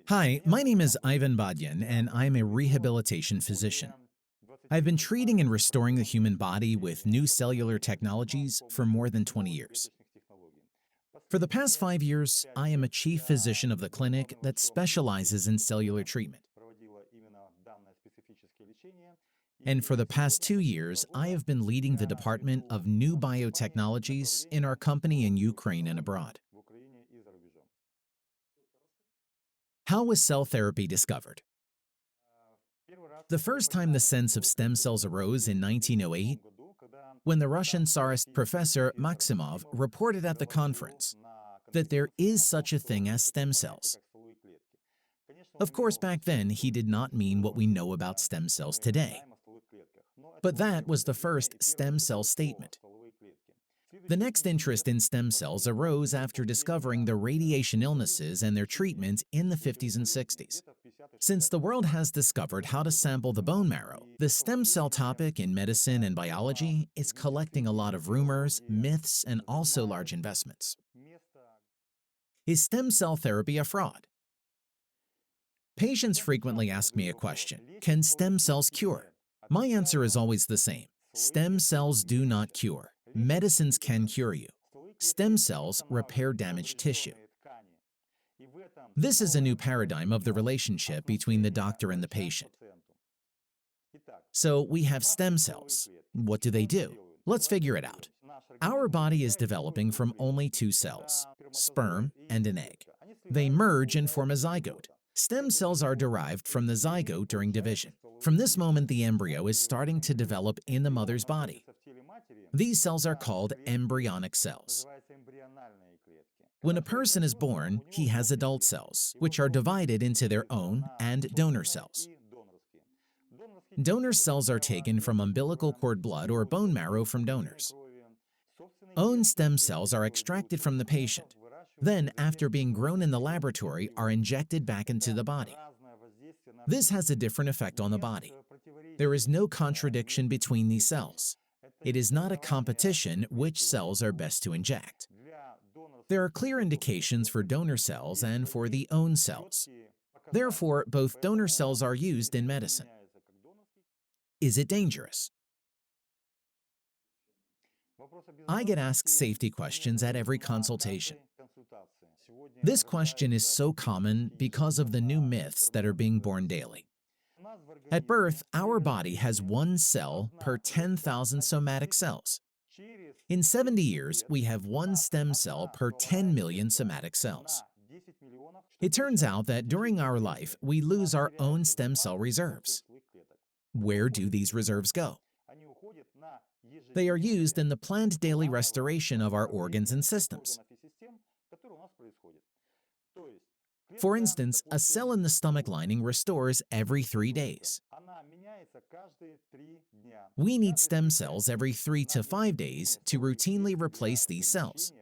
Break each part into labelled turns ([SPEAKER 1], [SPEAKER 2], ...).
[SPEAKER 1] Hi, my name is Ivan Badyan, and I'm a rehabilitation physician. I've been treating and restoring the human body with new cellular technologies for more than 20 years. For the past 5 years, I am a chief physician of the clinic that specializes in cellular treatment. And for the past 2 years, I have been leading the department of new biotechnologies in our company in Ukraine and abroad. How was cell therapy discovered? The first time the sense of stem cells arose in 1908, when the Russian Tsarist professor Maximov reported at the conference that there is such a thing as stem cells. Of course, back then, he did not mean what we know about stem cells today. But that was the first stem cell statement. The next interest in stem cells arose after discovering the radiation illnesses and their treatment in the 50s and 60s. Since the world has discovered how to sample the bone marrow, the stem cell topic in medicine and biology is collecting a lot of rumors, myths, and also large investments. Is stem cell therapy a fraud? Patients frequently ask me a question: can stem cells cure? My answer is always the same: stem cells do not cure. Medicines can cure you. Stem cells repair damaged tissue. This is a new paradigm of the relationship between the doctor and the patient. So we have stem cells. What do they do? Let's figure it out. Our body is developing from only two cells, sperm and an egg. They merge and form a zygote. Stem cells are derived from the zygote during division. From this moment, the embryo is starting to develop in the mother's body. These cells are called embryonic cells. When a person is born, he has adult cells, which are divided into their own and donor cells. Donor cells are taken from umbilical cord blood or bone marrow from donors. Own stem cells are extracted from the patient. Then, after being grown in the laboratory, are injected back into the body. This has a different effect on the body. There is no contradiction between these cells. It is not a competition which cells are best to inject. There are clear indications for donor cells and for the own cells. Therefore, both donor cells are used in medicine. Is it dangerous? I get asked safety questions at every consultation. This question is so common because of the new myths that are being born daily. At birth, our body has one cell per 10,000 somatic cells. In 70 years, we have one stem cell per 10 million somatic cells. It turns out that during our life, we lose our own stem cell reserves. Where do these reserves go? They are used in the planned daily restoration of our organs and systems. For instance, a cell in the stomach lining restores every 3 days. We need stem cells every 3 to 5 days to routinely replace these cells.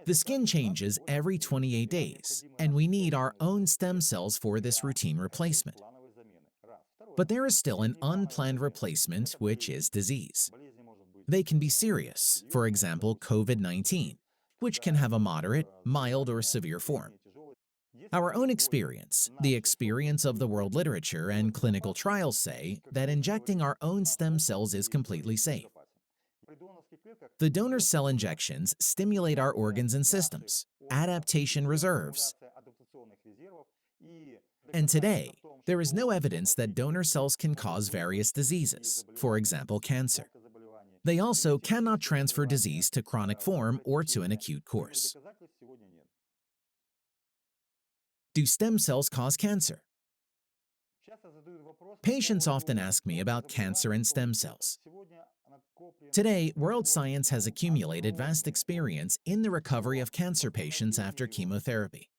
[SPEAKER 1] The skin changes every 28 days, and we need our own stem cells for this routine replacement. But there is still an unplanned replacement, which is disease. They can be serious, for example, COVID-19, which can have a moderate, mild, or severe form. Our own experience, the experience of the world literature, and clinical trials say that injecting our own stem cells is completely safe. The donor cell injections stimulate our organs and systems, adaptation reserves. And today, there is no evidence that donor cells can cause various diseases, for example, cancer. They also cannot transfer disease to chronic form or to an acute course. Do stem cells cause cancer? Patients often ask me about cancer and stem cells. Today, world science has accumulated vast experience in the recovery of cancer patients after chemotherapy.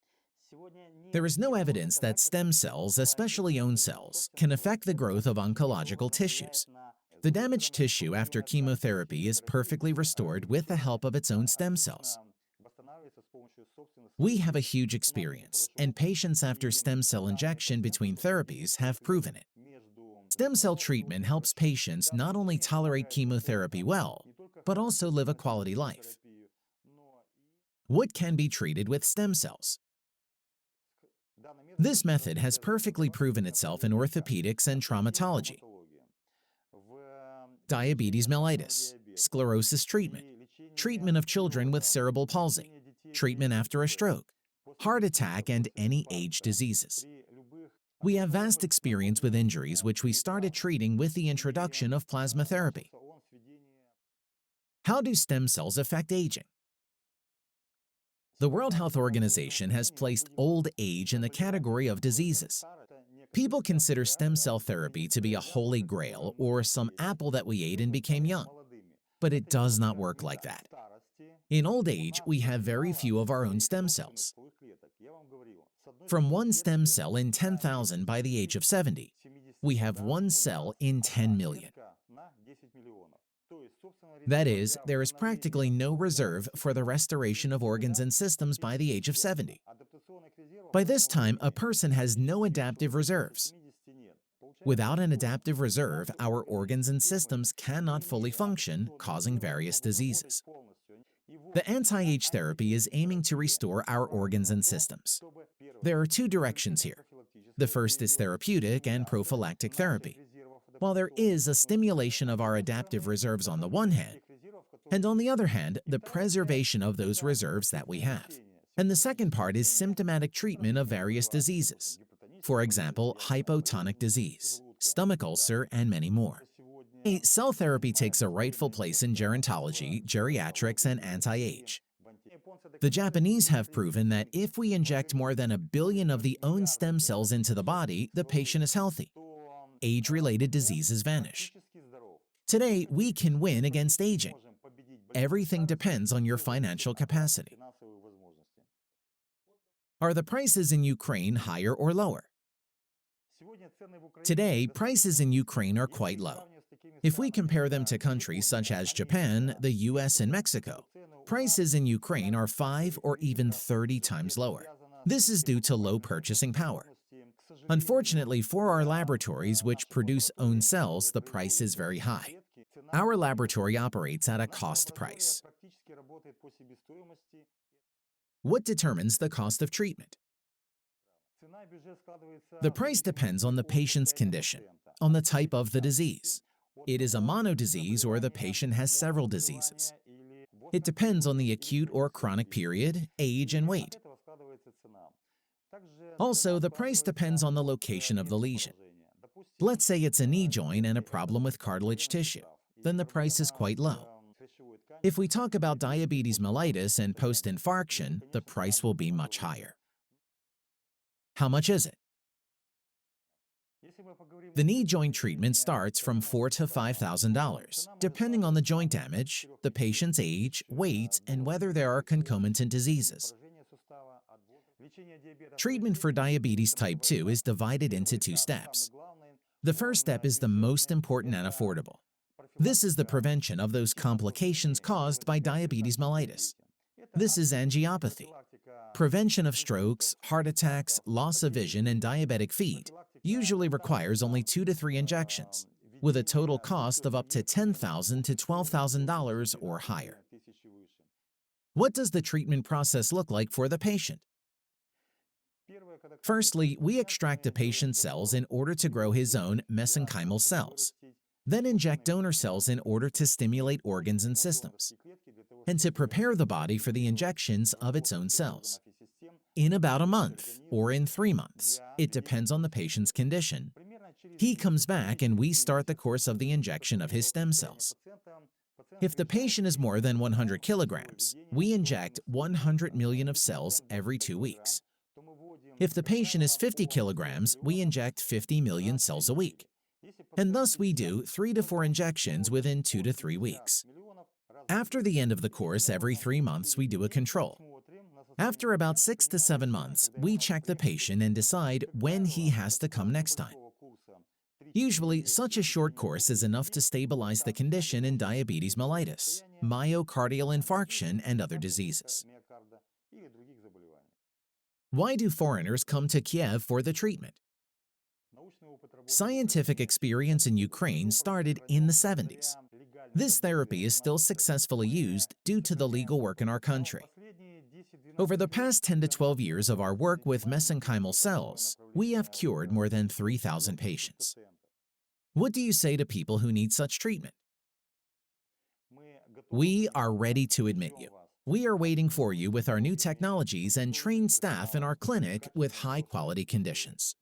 [SPEAKER 1] There is no evidence that stem cells, especially own cells, can affect the growth of oncological tissues. The damaged tissue after chemotherapy is perfectly restored with the help of its own stem cells. We have a huge experience, and patients after stem cell injection between therapies have proven it. Stem cell treatment helps patients not only tolerate chemotherapy well, but also live a quality life. What can be treated with stem cells? This method has perfectly proven itself in orthopedics and traumatology. Diabetes mellitus, sclerosis treatment, treatment of children with cerebral palsy, treatment after a stroke, heart attack, and any age diseases. We have vast experience with injuries which we started treating with the introduction of plasma therapy. How do stem cells affect aging? The World Health Organization has placed old age in the category of diseases. People consider stem cell therapy to be a holy grail or some apple that we ate and became young. But it does not work like that. In old age, we have very few of our own stem cells. From one stem cell in 10,000 by the age of 70, we have one cell in 10 million. That is, there is practically no reserve for the restoration of organs and systems by the age of 70. By this time, a person has no adaptive reserves. Without an adaptive reserve, our organs and systems cannot fully function, causing various diseases. The anti-age therapy is aiming to restore our organs and systems. There are two directions here. The first is therapeutic and prophylactic therapy. While there is a stimulation of our adaptive reserves on the one hand, and on the other hand, the preservation of those reserves that we have. And the second part is symptomatic treatment of various diseases. For example, hypotonic disease, stomach ulcer, and many more. Cell therapy takes a rightful place in gerontology, geriatrics, and anti-age. The Japanese have proven that if we inject more than 1 billion of the own stem cells into the body, the patient is healthy. Age-related diseases vanish. Today, we can win against aging. Everything depends on your financial capacity. Are the prices in Ukraine higher or lower? Today, prices in Ukraine are quite low. If we compare them to countries such as Japan, the US, and Mexico, prices in Ukraine are 5 or even 30 times lower. This is due to low purchasing power. Unfortunately, for our laboratories which produce own cells, the price is very high. Our laboratory operates at a cost price. What determines the cost of treatment? The price depends on the patient's condition, on the type of the disease. It is a monodisease or the patient has several diseases. It depends on the acute or chronic period, age, and weight. Also, the price depends on the location of the lesion. Let's say it's a knee joint and a problem with cartilage tissue, then the price is quite low. If we talk about diabetes mellitus and post-infarction, the price will be much higher. How much is it? The knee joint treatment starts from $4,000 to $5,000, depending on the joint damage, the patient's age, weight, and whether there are concomitant diseases. Treatment for diabetes type 2 is divided into 2 steps. The first step is the most important and affordable. This is the prevention of those complications caused by diabetes mellitus. This is angiopathy. Prevention of strokes, heart attacks, loss of vision, and diabetic feet usually requires only 2 to 3 injections, with a total cost of up to $10,000 to $12,000 or higher. What does the treatment process look like for the patient? Firstly, we extract a patient's cells in order to grow his own mesenchymal cells, then inject donor cells in order to stimulate organs and systems, and to prepare the body for the injections of its own cells. In about a month, or in 3 months, it depends on the patient's condition, he comes back and we start the course of the injection of his stem cells. If the patient is more than 100 kilograms, we inject 100 million of cells every 2 weeks. If the patient is 50 kilograms, we inject 50 million cells a week. And thus we do 3 to 4 injections within 2 to 3 weeks. After the end of the course, every 3 months, we do a control. After about 6 to 7 months, we check the patient and decide when he has to come next time. Usually, such a short course is enough to stabilize the condition in diabetes mellitus, myocardial infarction, and other diseases. Why do foreigners come to Kiev for the treatment? Scientific experience in Ukraine started in the 70s. This therapy is still successfully used due to the legal work in our country. Over the past 10 to 12 years of our work with mesenchymal cells, we have cured more than 3,000 patients. What do you say to people who need such treatment? We are ready to admit you. We are waiting for you with our new technologies and trained staff in our clinic with high-quality conditions.